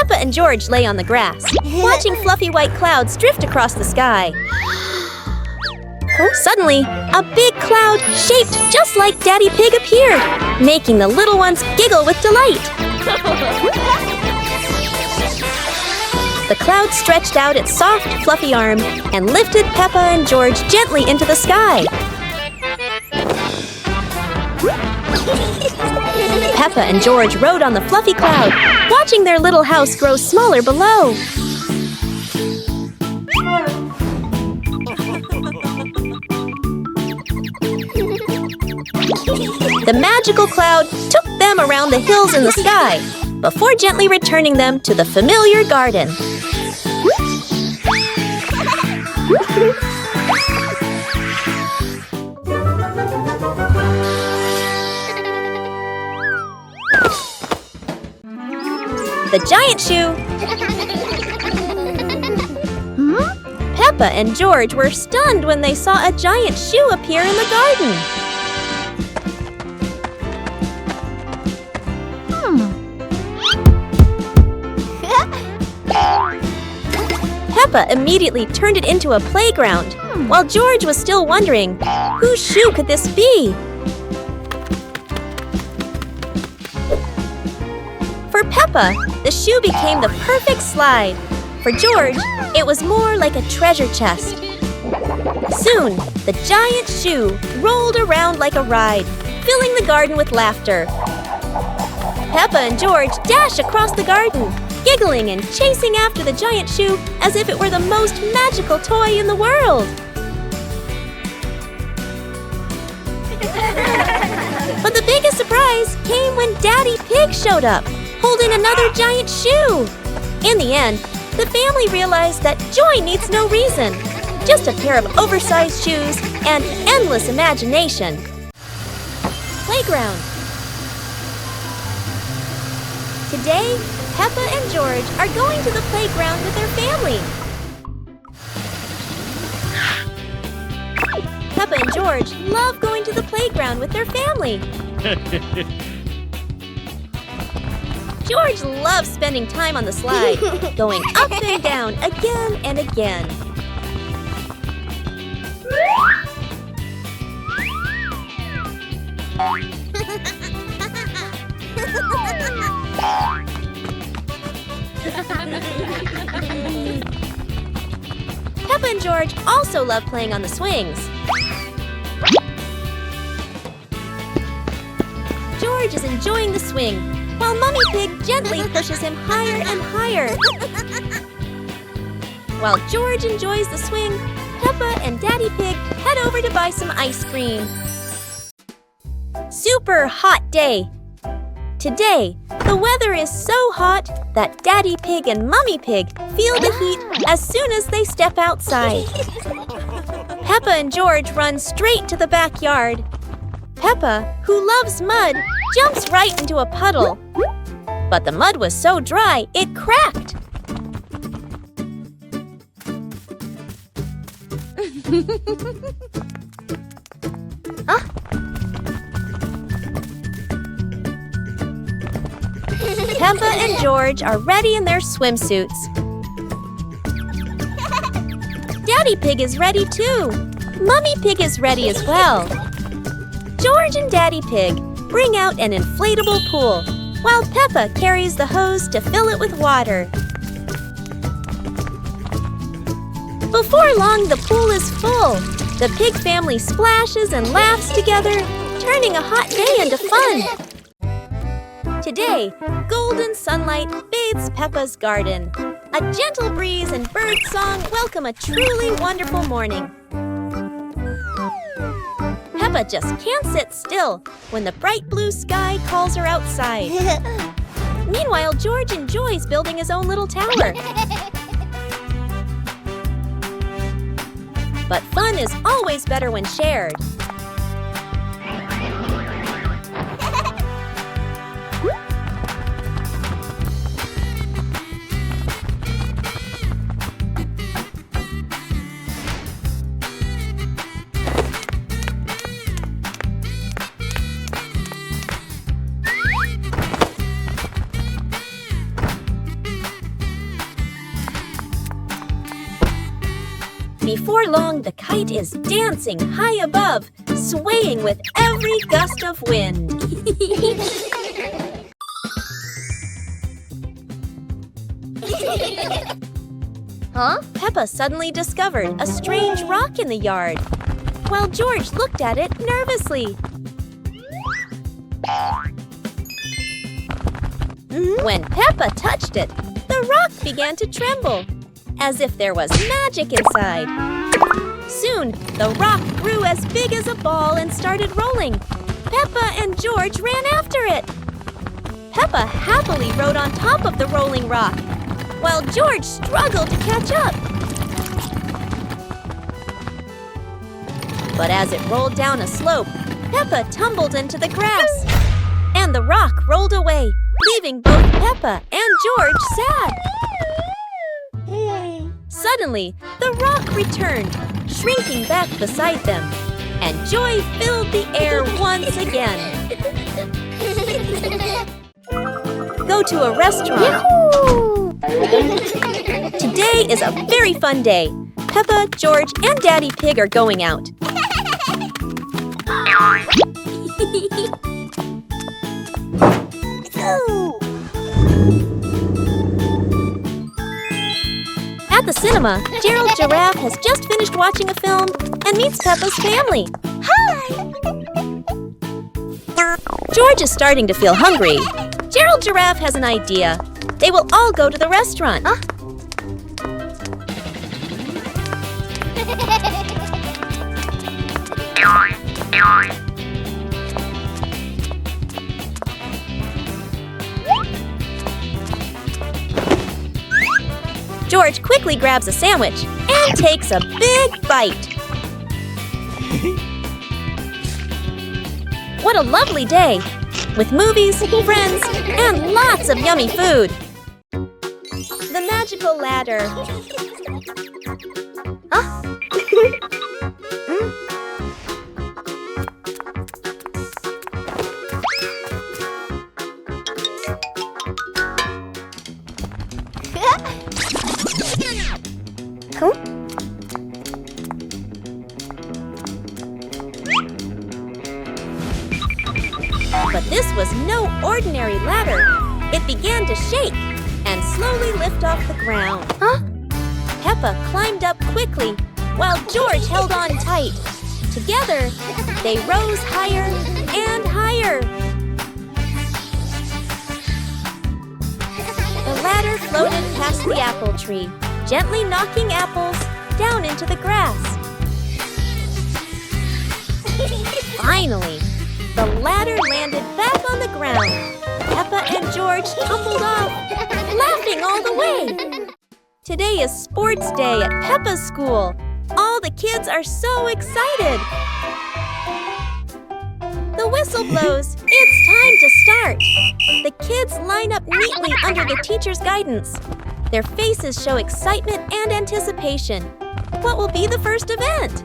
Peppa and George lay on the grass, watching fluffy white clouds drift across the sky. Suddenly, a big cloud shaped just like Daddy Pig appeared, making the little ones giggle with delight. The cloud stretched out its soft, fluffy arm and lifted Peppa and George gently into the sky. Peppa and George rode on the fluffy cloud, watching their little house grow smaller below. The magical cloud took them around the hills in the sky, before gently returning them to the familiar garden. The giant shoe! Peppa and George were stunned when they saw a giant shoe appear in the garden. Peppa immediately turned it into a playground, while George was still wondering, whose shoe could this be? For Peppa, the shoe became the perfect slide. For George, it was more like a treasure chest. Soon, the giant shoe rolled around like a ride, filling the garden with laughter. Peppa and George dashed across the garden, giggling and chasing after the giant shoe as if it were the most magical toy in the world. But the biggest surprise came when Daddy Pig showed up, holding another giant shoe. In the end, the family realized that joy needs no reason, just a pair of oversized shoes and endless imagination. Playground. Today, Peppa and George are going to the playground with their family. Peppa and George love going to the playground with their family. George loves spending time on the slide, going up and down again and again. Peppa and George also love playing on the swings. George is enjoying the swing, while Mummy Pig gently pushes him higher and higher. While George enjoys the swing, Peppa and Daddy Pig head over to buy some ice cream. Super hot day! Today, the weather is so hot that Daddy Pig and Mummy Pig feel the heat as soon as they step outside. Peppa and George run straight to the backyard. Peppa, who loves mud, jumps right into a puddle. But the mud was so dry, it cracked. Peppa and George are ready in their swimsuits. Daddy Pig is ready too. Mummy Pig is ready as well. George and Daddy Pig bring out an inflatable pool, while Peppa carries the hose to fill it with water. Before long, the pool is full. The pig family splashes and laughs together, turning a hot day into fun. Today, golden sunlight bathes Peppa's garden. A gentle breeze and bird song welcome a truly wonderful morning. Peppa just can't sit still when the bright blue sky calls her outside. Meanwhile, George enjoys building his own little tower. But fun is always better when shared. Before long, the kite is dancing high above, swaying with every gust of wind. Huh? Peppa suddenly discovered a strange rock in the yard, while George looked at it nervously. When Peppa touched it, the rock began to tremble, as if there was magic inside. Soon, the rock grew as big as a ball and started rolling. Peppa and George ran after it. Peppa happily rode on top of the rolling rock, while George struggled to catch up. But as it rolled down a slope, Peppa tumbled into the grass, and the rock rolled away, leaving both Peppa and George sad. Suddenly, the rock returned, shrinking back beside them, and joy filled the air once again. Go to a restaurant. Yahoo! Today is a very fun day. Peppa, George, and Daddy Pig are going out. At the cinema, Gerald Giraffe has just finished watching a film and meets Peppa's family. Hi! George is starting to feel hungry. Gerald Giraffe has an idea. They will all go to the restaurant. George quickly grabs a sandwich and takes a big bite. What a lovely day, with movies, friends, and lots of yummy food. The magical ladder. But this was no ordinary ladder. It began to shake and slowly lift off the ground. Peppa climbed up quickly while George held on tight. Together, they rose higher and higher. The ladder floated past the apple tree, gently knocking apples down into the grass. Finally, the ladder landed back on the ground. Peppa and George tumbled off, laughing all the way. Today is sports day at Peppa's school. All the kids are so excited. The whistle blows. It's time to start. The kids line up neatly under the teacher's guidance. Their faces show excitement and anticipation. What will be the first event?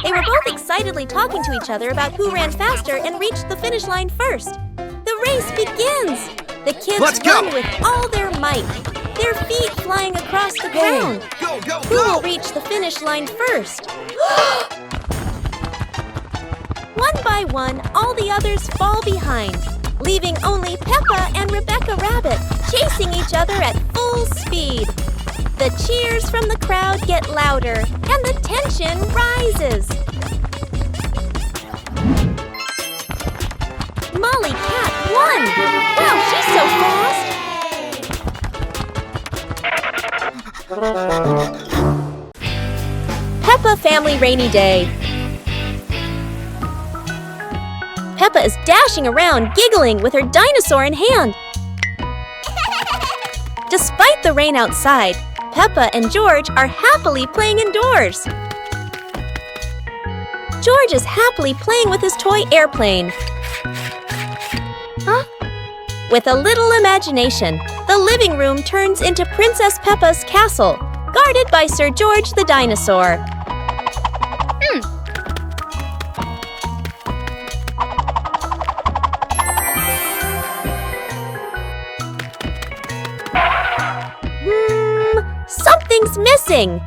They were both excitedly talking to each other about who ran faster and reached the finish line first. The race begins! The kids run with all their might, their feet flying across the ground. Who will reach the finish line first? One by one, all the others fall behind, leaving only Peppa and Rebecca Rabbit chasing each other at full speed. The cheers from the crowd get louder, and the tension rises. Molly Cat won! Wow, she's so fast! Peppa Family Rainy Day. Peppa is dashing around, giggling with her dinosaur in hand. Despite the rain outside, Peppa and George are happily playing indoors. George is happily playing with his toy airplane. With a little imagination, the living room turns into Princess Peppa's castle, guarded by Sir George the dinosaur. missing.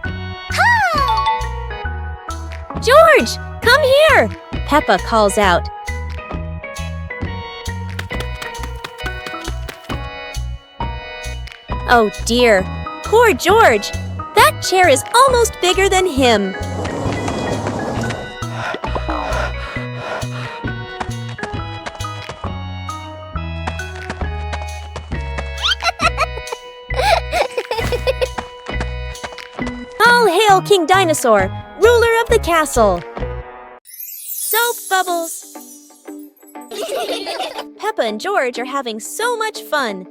George, come here! Peppa calls out. Oh dear, poor George. That chair is almost bigger than him. All hail King Dinosaur, ruler of the castle. Soap bubbles. Peppa and George are having so much fun.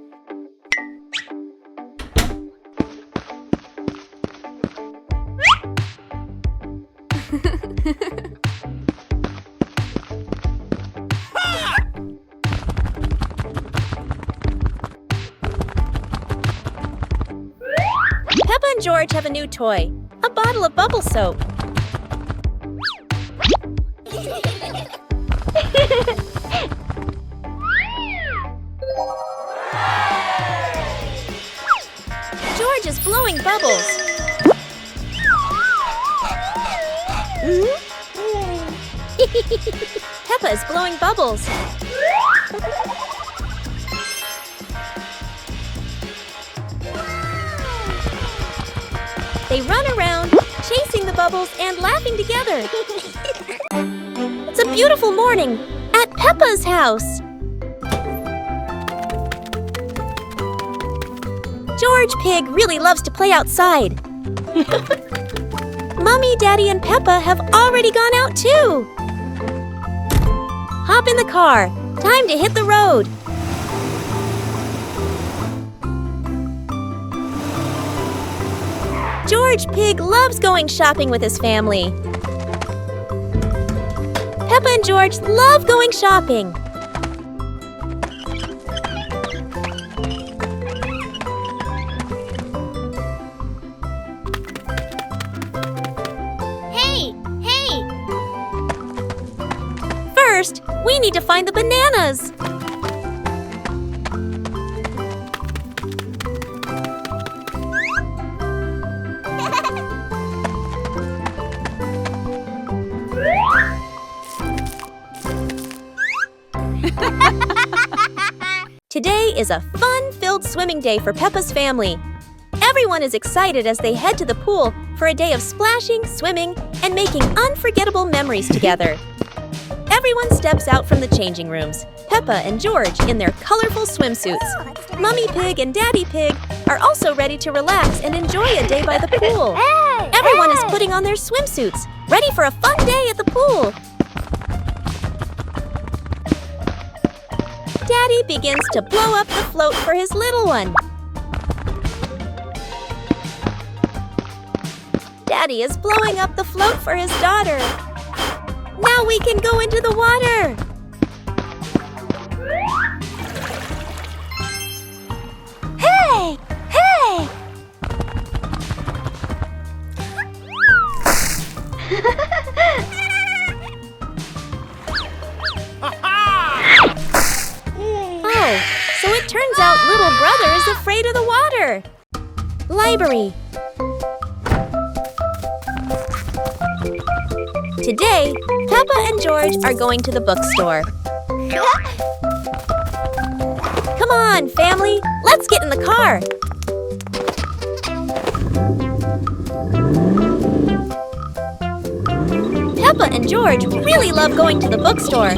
Peppa and George have a new toy, a bottle of bubble soap. George is blowing bubbles. Peppa is blowing bubbles. They run around, chasing the bubbles and laughing together. It's a beautiful morning at Peppa's house. George Pig really loves to play outside. Mommy, Daddy, and Peppa have already gone out too. Hop in the car. Time to hit the road. George Pig loves going shopping with his family. Peppa and George love going shopping. Hey! First, we need to find the bananas. Today is a fun-filled swimming day for Peppa's family. Everyone is excited as they head to the pool for a day of splashing, swimming, and making unforgettable memories together. Everyone steps out from the changing rooms, Peppa and George in their colorful swimsuits. Mummy Pig and Daddy Pig are also ready to relax and enjoy a day by the pool. Everyone is putting on their swimsuits, ready for a fun day at the pool. Daddy begins to blow up the float for his little one. Daddy is blowing up the float for his daughter. Now we can go into the water. Hey! Oh, so it turns out little brother is afraid of the water. Library. Today, Peppa and George are going to the bookstore. Come on, family, let's get in the car. Peppa and George really love going to the bookstore.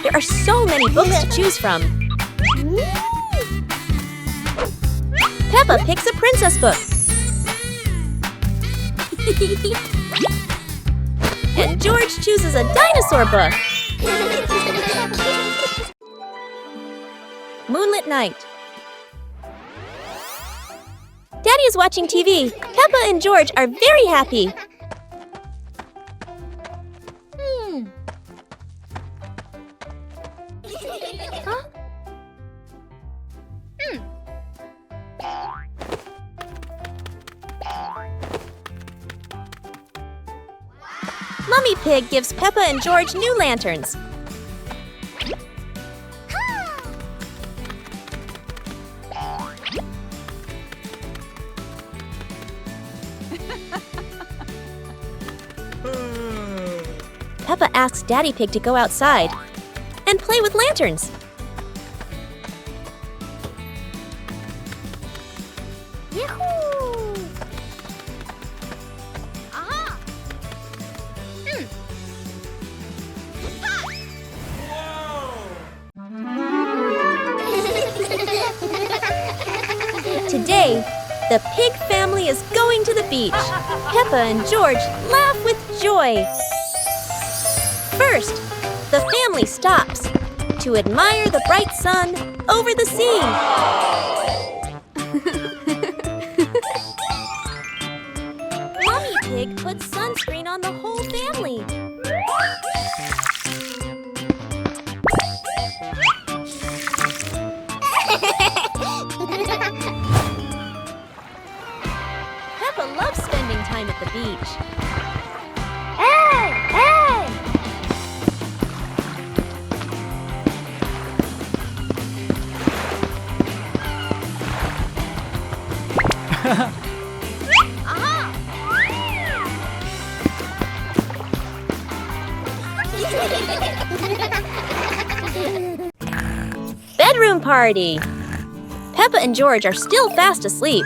There are so many books to choose from. Peppa picks a princess book. And George chooses a dinosaur book. Moonlit night. Daddy is watching TV. Peppa and George are very happy. Huh? Mummy Pig gives Peppa and George new lanterns. Peppa asks Daddy Pig to go outside and play with lanterns. Yahoo! Aha! Today, the pig family is going to the beach. Peppa and George laugh with joy. First, the family stops to admire the bright sun over the sea. Mummy Pig puts sunscreen on the whole family. Peppa loves spending time at the beach. Hey! Hey! Aha! Bedroom party! Peppa and George are still fast asleep,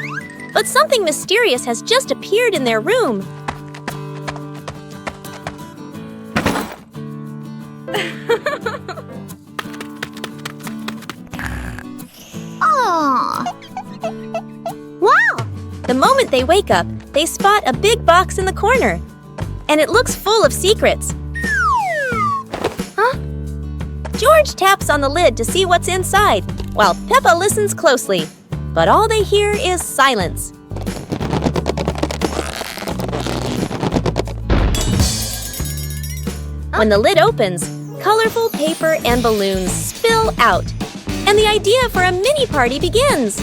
but something mysterious has just appeared in their room. Aww. Wow! The moment they wake up, they spot a big box in the corner, and it looks full of secrets. Huh? George taps on the lid to see what's inside, while Peppa listens closely. But all they hear is silence. When the lid opens, colorful paper and balloons spill out, and the idea for a mini party begins.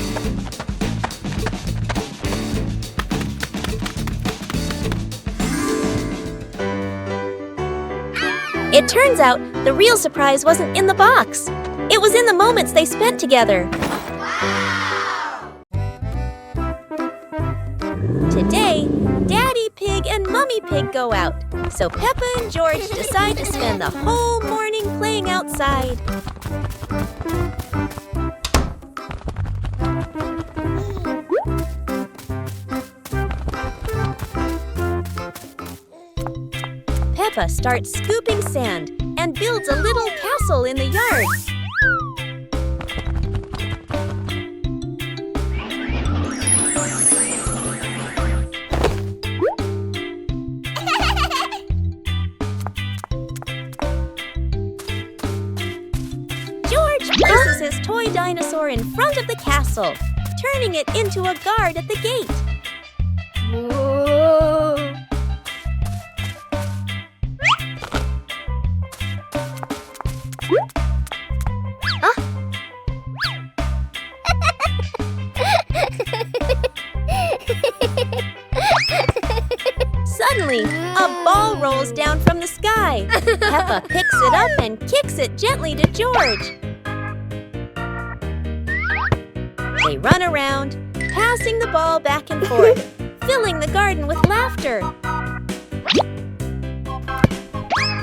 It turns out the real surprise wasn't in the box. It was in the moments they spent together. Today, Daddy Pig and Mummy Pig go out, so Peppa and George decide to spend the whole morning playing outside. Peppa starts scooping sand and builds a little castle in the yard. George places his toy dinosaur in front of the castle, turning it into a guard at the gate. Whoa! Suddenly, a ball rolls down from the sky. Peppa picks it up and kicks it gently to George. They run around, passing the ball back and forth, filling the garden with laughter.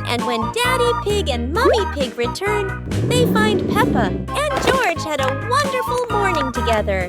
And when Daddy Pig and Mummy Pig return, they find Peppa and George had a wonderful morning together.